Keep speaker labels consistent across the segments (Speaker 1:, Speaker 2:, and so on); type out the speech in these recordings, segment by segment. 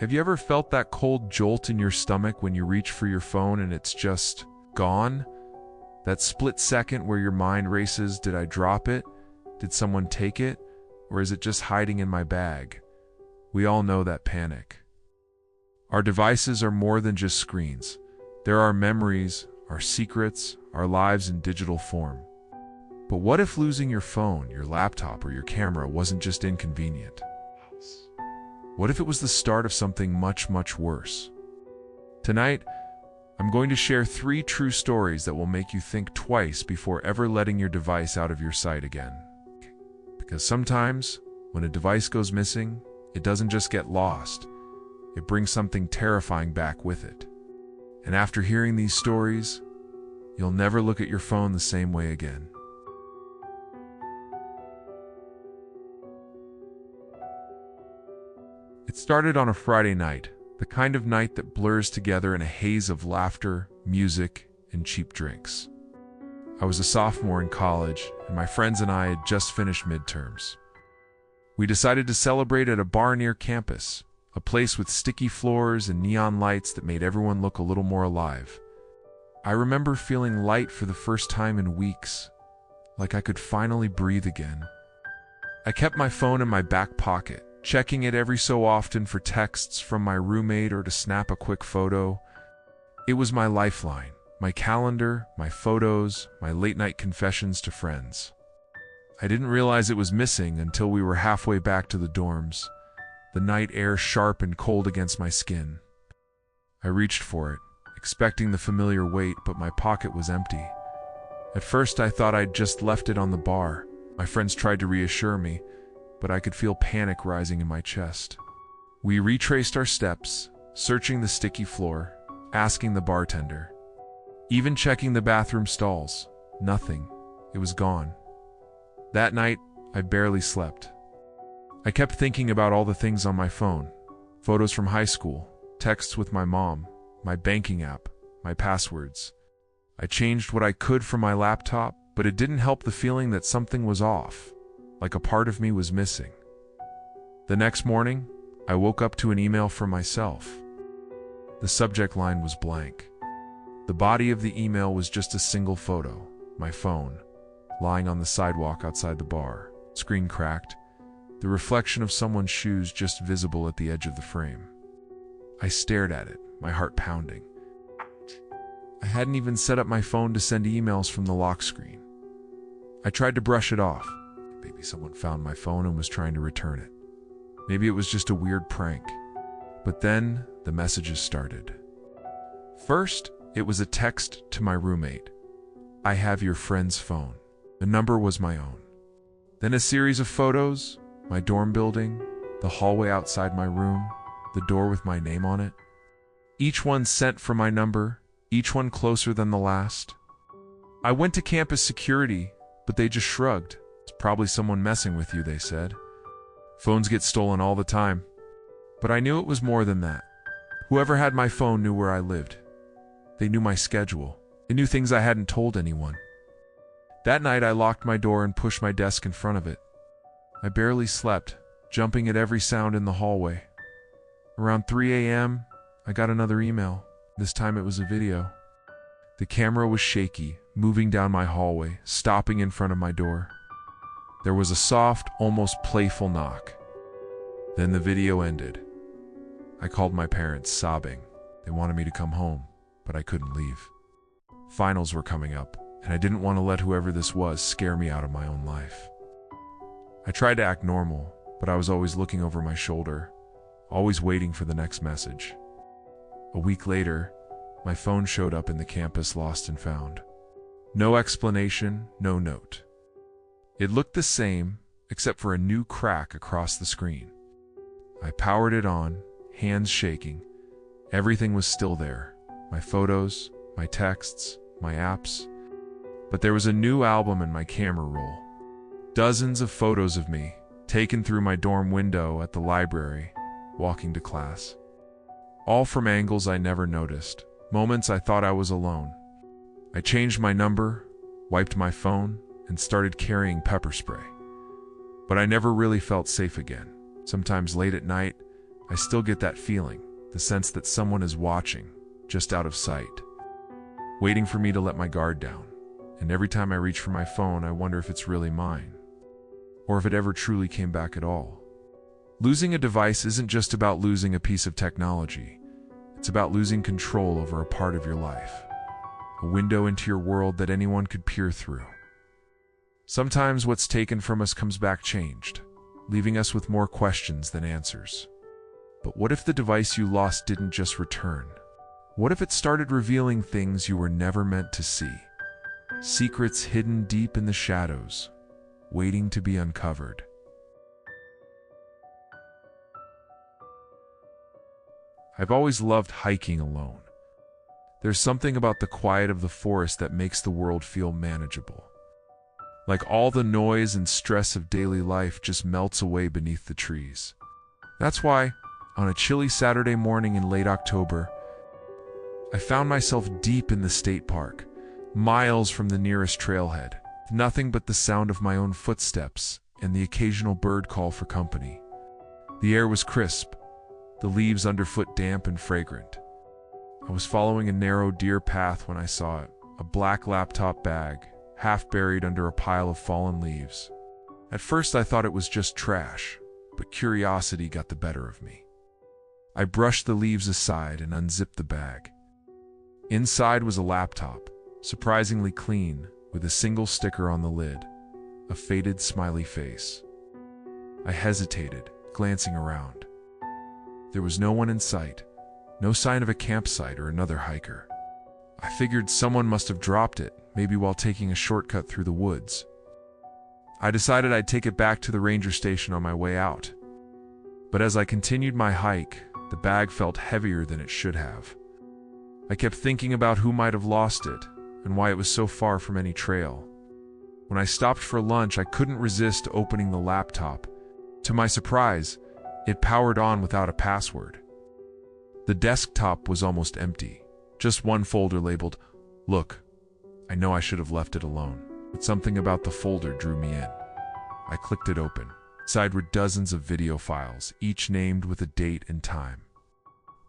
Speaker 1: Have you ever felt that cold jolt in your stomach when you reach for your phone and it's just gone? That split second where your mind races, did I drop it? Did someone take it? Or is it just hiding in my bag? We all know that panic. Our devices are more than just screens. There are memories, our secrets, our lives in digital form. But what if losing your phone, your laptop, or your camera wasn't just inconvenient? What if it was the start of something much, much worse? Tonight, I'm going to share 3 true stories that will make you think twice before ever letting your device out of your sight again. Because sometimes, when a device goes missing, it doesn't just get lost. It brings something terrifying back with it. And after hearing these stories, you'll never look at your phone the same way again. It started on a Friday night, the kind of night that blurs together in a haze of laughter, music, and cheap drinks. I was a sophomore in college, and my friends and I had just finished midterms. We decided to celebrate at a bar near campus, a place with sticky floors and neon lights that made everyone look a little more alive. I remember feeling light for the first time in weeks, like I could finally breathe again. I kept my phone in my back pocket, checking it every so often for texts from my roommate or to snap a quick photo. It was my lifeline, my calendar, my photos, my late-night confessions to friends. I didn't realize it was missing until we were halfway back to the dorms, the night air sharp and cold against my skin. I reached for it, expecting the familiar weight, but my pocket was empty. At first I thought I'd just left it on the bar. My friends tried to reassure me, but I could feel panic rising in my chest. We retraced our steps, searching the sticky floor, asking the bartender, even checking the bathroom stalls. Nothing. It was gone. That night, I barely slept. I kept thinking about all the things on my phone: photos from high school, texts with my mom, my banking app, my passwords. I changed what I could from my laptop, but it didn't help the feeling that something was off, like a part of me was missing. The next morning, I woke up to an email from myself. The subject line was blank. The body of the email was just a single photo, my phone, lying on the sidewalk outside the bar, screen cracked, the reflection of someone's shoes just visible at the edge of the frame. I stared at it, my heart pounding. I hadn't even set up my phone to send emails from the lock screen. I tried to brush it off. Maybe someone found my phone and was trying to return it. Maybe it was just a weird prank. But then the messages started. First, it was a text to my roommate. "I have your friend's phone." The number was my own. Then a series of photos, my dorm building, the hallway outside my room, the door with my name on it. Each one sent from my number, each one closer than the last. I went to campus security, but they just shrugged. "It's probably someone messing with you," they said. "Phones get stolen all the time." But I knew it was more than that. Whoever had my phone knew where I lived. They knew my schedule. They knew things I hadn't told anyone. That night I locked my door and pushed my desk in front of it. I barely slept, jumping at every sound in the hallway. Around 3 a.m., I got another email. This time it was a video. The camera was shaky, moving down my hallway, stopping in front of my door. There was a soft, almost playful knock. Then the video ended. I called my parents, sobbing. They wanted me to come home, but I couldn't leave. Finals were coming up, and I didn't want to let whoever this was scare me out of my own life. I tried to act normal, but I was always looking over my shoulder, always waiting for the next message. A week later, my phone showed up in the campus lost and found. No explanation, no note. It looked the same, except for a new crack across the screen. I powered it on, hands shaking. Everything was still there. My photos, my texts, my apps. But there was a new album in my camera roll. Dozens of photos of me, taken through my dorm window at the library, walking to class. All from angles I never noticed, moments I thought I was alone. I changed my number, wiped my phone, and started carrying pepper spray. But I never really felt safe again. Sometimes late at night, I still get that feeling, the sense that someone is watching, just out of sight, waiting for me to let my guard down. And every time I reach for my phone, I wonder if it's really mine, or if it ever truly came back at all. Losing a device isn't just about losing a piece of technology. It's about losing control over a part of your life, a window into your world that anyone could peer through. Sometimes what's taken from us comes back changed, leaving us with more questions than answers. But what if the device you lost didn't just return? What if it started revealing things you were never meant to see? Secrets hidden deep in the shadows, waiting to be uncovered. I've always loved hiking alone. There's something about the quiet of the forest that makes the world feel manageable. Like all the noise and stress of daily life just melts away beneath the trees. That's why, on a chilly Saturday morning in late October, I found myself deep in the state park, miles from the nearest trailhead, nothing but the sound of my own footsteps and the occasional bird call for company. The air was crisp, the leaves underfoot damp and fragrant. I was following a narrow deer path when I saw it, a black laptop bag, half buried under a pile of fallen leaves. At first I thought it was just trash, but curiosity got the better of me. I brushed the leaves aside and unzipped the bag. Inside was a laptop, surprisingly clean, with a single sticker on the lid, a faded smiley face. I hesitated, glancing around. There was no one in sight, no sign of a campsite or another hiker. I figured someone must have dropped it, maybe while taking a shortcut through the woods. I decided I'd take it back to the ranger station on my way out. But as I continued my hike, the bag felt heavier than it should have. I kept thinking about who might have lost it, and why it was so far from any trail. When I stopped for lunch, I couldn't resist opening the laptop. To my surprise, it powered on without a password. The desktop was almost empty, just one folder labeled, "Look, I know I should have left it alone," but something about the folder drew me in. I clicked it open. Inside were dozens of video files, each named with a date and time.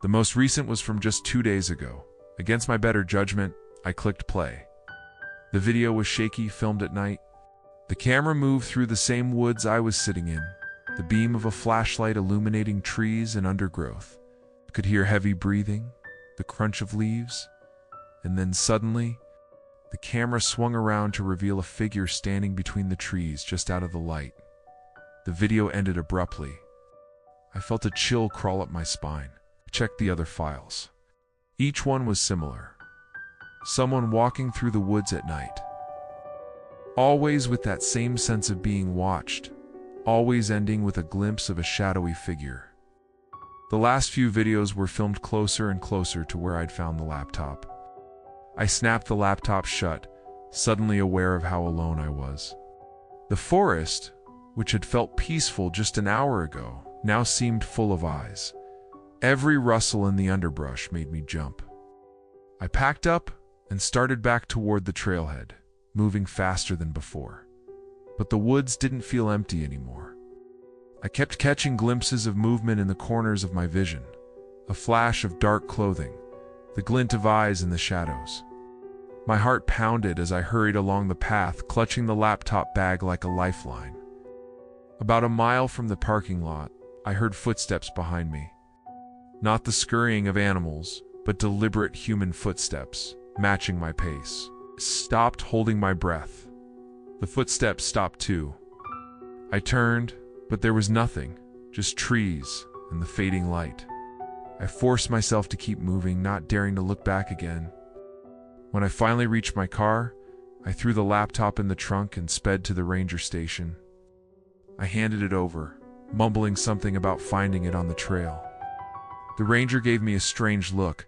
Speaker 1: The most recent was from just 2 days ago. Against my better judgment, I clicked play. The video was shaky, filmed at night. The camera moved through the same woods I was sitting in, the beam of a flashlight illuminating trees and undergrowth. I could hear heavy breathing, the crunch of leaves, and then suddenly, the camera swung around to reveal a figure standing between the trees just out of the light. The video ended abruptly. I felt a chill crawl up my spine. I checked the other files. Each one was similar. Someone walking through the woods at night. Always with that same sense of being watched. Always ending with a glimpse of a shadowy figure. The last few videos were filmed closer and closer to where I'd found the laptop. I snapped the laptop shut, suddenly aware of how alone I was. The forest, which had felt peaceful just an hour ago, now seemed full of eyes. Every rustle in the underbrush made me jump. I packed up and started back toward the trailhead, moving faster than before. But the woods didn't feel empty anymore. I kept catching glimpses of movement in the corners of my vision, a flash of dark clothing, the glint of eyes in the shadows. My heart pounded as I hurried along the path, clutching the laptop bag like a lifeline. About a mile from the parking lot, I heard footsteps behind me. Not the scurrying of animals, but deliberate human footsteps, matching my pace. I stopped, holding my breath. The footsteps stopped too. I turned, but there was nothing, just trees and the fading light. I forced myself to keep moving, not daring to look back again. When I finally reached my car, I threw the laptop in the trunk and sped to the ranger station. I handed it over, mumbling something about finding it on the trail. The ranger gave me a strange look,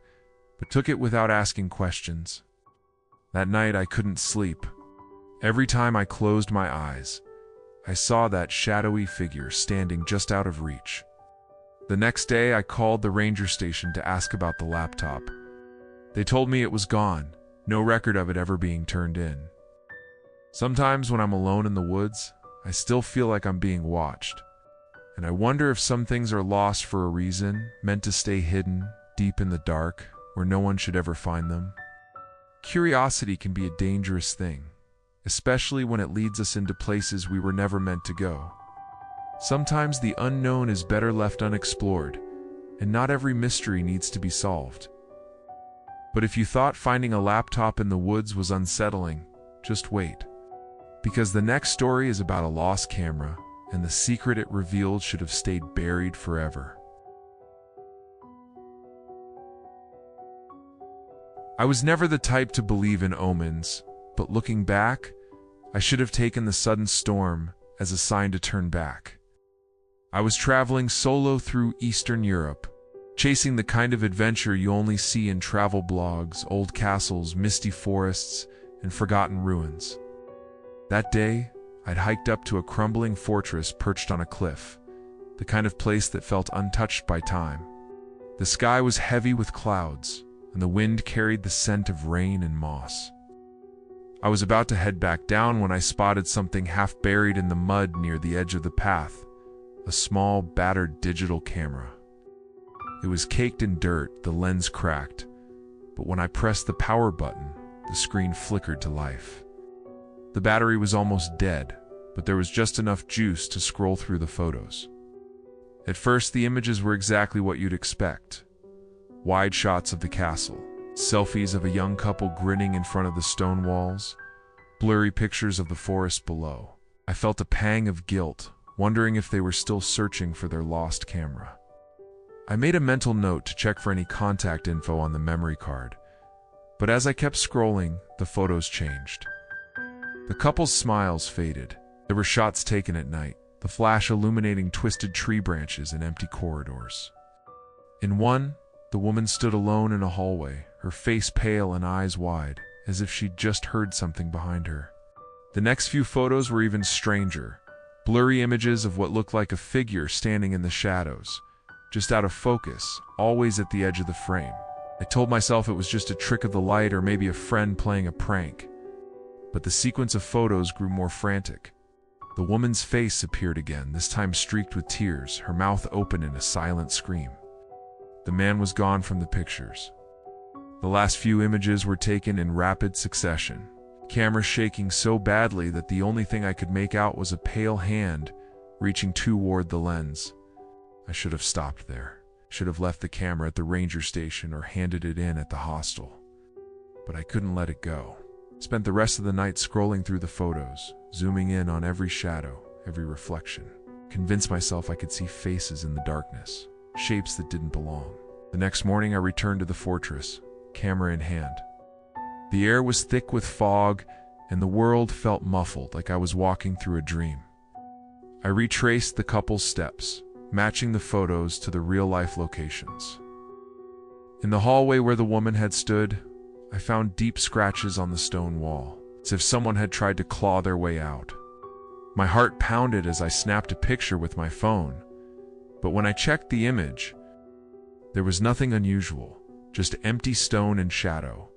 Speaker 1: but took it without asking questions. That night I couldn't sleep. Every time I closed my eyes, I saw that shadowy figure standing just out of reach. The next day I called the ranger station to ask about the laptop. They told me it was gone, no record of it ever being turned in. Sometimes when I'm alone in the woods, I still feel like I'm being watched. And I wonder if some things are lost for a reason, meant to stay hidden, deep in the dark, where no one should ever find them. Curiosity can be a dangerous thing, especially when it leads us into places we were never meant to go. Sometimes the unknown is better left unexplored, and not every mystery needs to be solved. But if you thought finding a laptop in the woods was unsettling, just wait. Because the next story is about a lost camera, and the secret it revealed should have stayed buried forever. I was never the type to believe in omens, but looking back, I should have taken the sudden storm as a sign to turn back. I was traveling solo through Eastern Europe, chasing the kind of adventure you only see in travel blogs, old castles, misty forests, and forgotten ruins. That day, I'd hiked up to a crumbling fortress perched on a cliff, the kind of place that felt untouched by time. The sky was heavy with clouds, and the wind carried the scent of rain and moss. I was about to head back down when I spotted something half buried in the mud near the edge of the path, a small, battered digital camera. It was caked in dirt, the lens cracked, but when I pressed the power button, the screen flickered to life. The battery was almost dead, but there was just enough juice to scroll through the photos. At first, the images were exactly what you'd expect. Wide shots of the castle, selfies of a young couple grinning in front of the stone walls, blurry pictures of the forest below. I felt a pang of guilt, wondering if they were still searching for their lost camera. I made a mental note to check for any contact info on the memory card, but as I kept scrolling, the photos changed. The couple's smiles faded. There were shots taken at night, the flash illuminating twisted tree branches and empty corridors. In one, the woman stood alone in a hallway, her face pale and eyes wide, as if she'd just heard something behind her. The next few photos were even stranger, blurry images of what looked like a figure standing in the shadows, just out of focus, always at the edge of the frame. I told myself it was just a trick of the light or maybe a friend playing a prank. But the sequence of photos grew more frantic. The woman's face appeared again, this time streaked with tears, her mouth open in a silent scream. The man was gone from the pictures. The last few images were taken in rapid succession, camera shaking so badly that the only thing I could make out was a pale hand reaching toward the lens. I should have stopped there. Should have left the camera at the ranger station or handed it in at the hostel. But I couldn't let it go. Spent the rest of the night scrolling through the photos, zooming in on every shadow, every reflection. Convinced myself I could see faces in the darkness, shapes that didn't belong. The next morning I returned to the fortress, camera in hand. The air was thick with fog, and the world felt muffled, like I was walking through a dream. I retraced the couple's steps, matching the photos to the real-life locations. In the hallway where the woman had stood, I found deep scratches on the stone wall, as if someone had tried to claw their way out. My heart pounded as I snapped a picture with my phone, but when I checked the image, there was nothing unusual, just empty stone and shadow.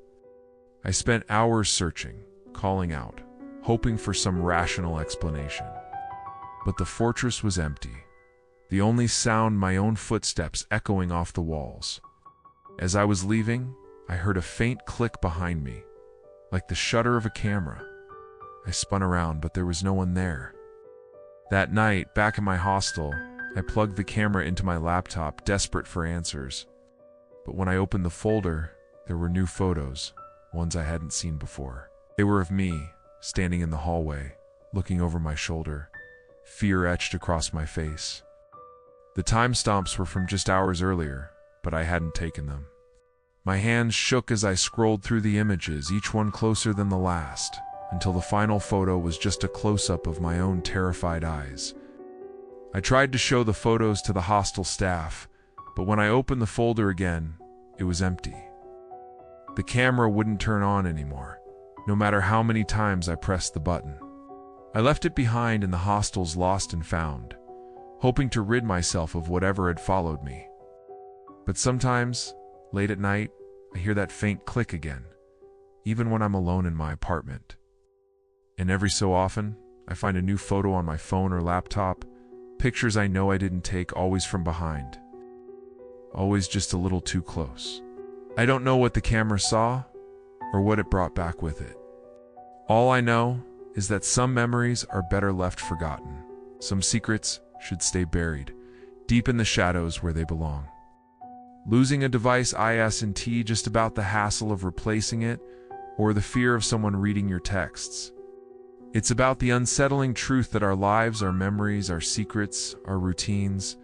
Speaker 1: I spent hours searching, calling out, hoping for some rational explanation. But the fortress was empty, the only sound my own footsteps echoing off the walls. As I was leaving, I heard a faint click behind me, like the shutter of a camera. I spun around, but there was no one there. That night, back in my hostel, I plugged the camera into my laptop, desperate for answers. But when I opened the folder, there were new photos, ones I hadn't seen before. They were of me, standing in the hallway, looking over my shoulder, fear etched across my face. The timestamps were from just hours earlier, but I hadn't taken them. My hands shook as I scrolled through the images, each one closer than the last, until the final photo was just a close-up of my own terrified eyes. I tried to show the photos to the hostel staff, but when I opened the folder again, it was empty. The camera wouldn't turn on anymore, no matter how many times I pressed the button. I left it behind in the hostel's lost and found, hoping to rid myself of whatever had followed me. But sometimes, late at night, I hear that faint click again, even when I'm alone in my apartment. And every so often, I find a new photo on my phone or laptop, Pictures I know I didn't take, always from behind. Always just a little too close. I don't know what the camera saw or what it brought back with it. All I know is that some memories are better left forgotten. Some secrets should stay buried, deep in the shadows where they belong. Losing a device isn't just about the hassle of replacing it or the fear of someone reading your texts. It's about the unsettling truth that our lives, our memories, our secrets, our routines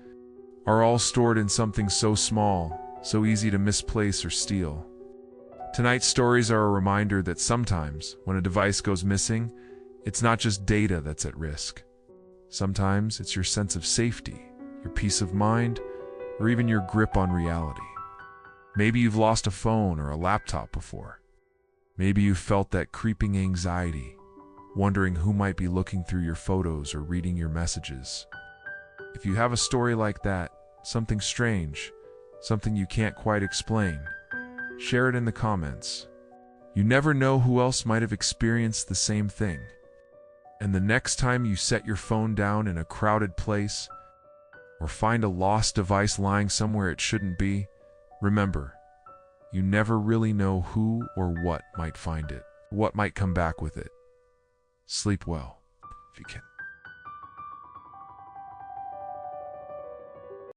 Speaker 1: are all stored in something so small, so easy to misplace or steal. Tonight's stories are a reminder that sometimes, when a device goes missing, it's not just data that's at risk. Sometimes it's your sense of safety, your peace of mind, or even your grip on reality. Maybe you've lost a phone or a laptop before. Maybe you've felt that creeping anxiety, wondering who might be looking through your photos or reading your messages. If you have a story like that, something strange, something you can't quite explain, share it in the comments. You never know who else might have experienced the same thing. And the next time you set your phone down in a crowded place or find a lost device lying somewhere it shouldn't be, remember, you never really know who or what might find it, what might come back with it. Sleep well, if you can.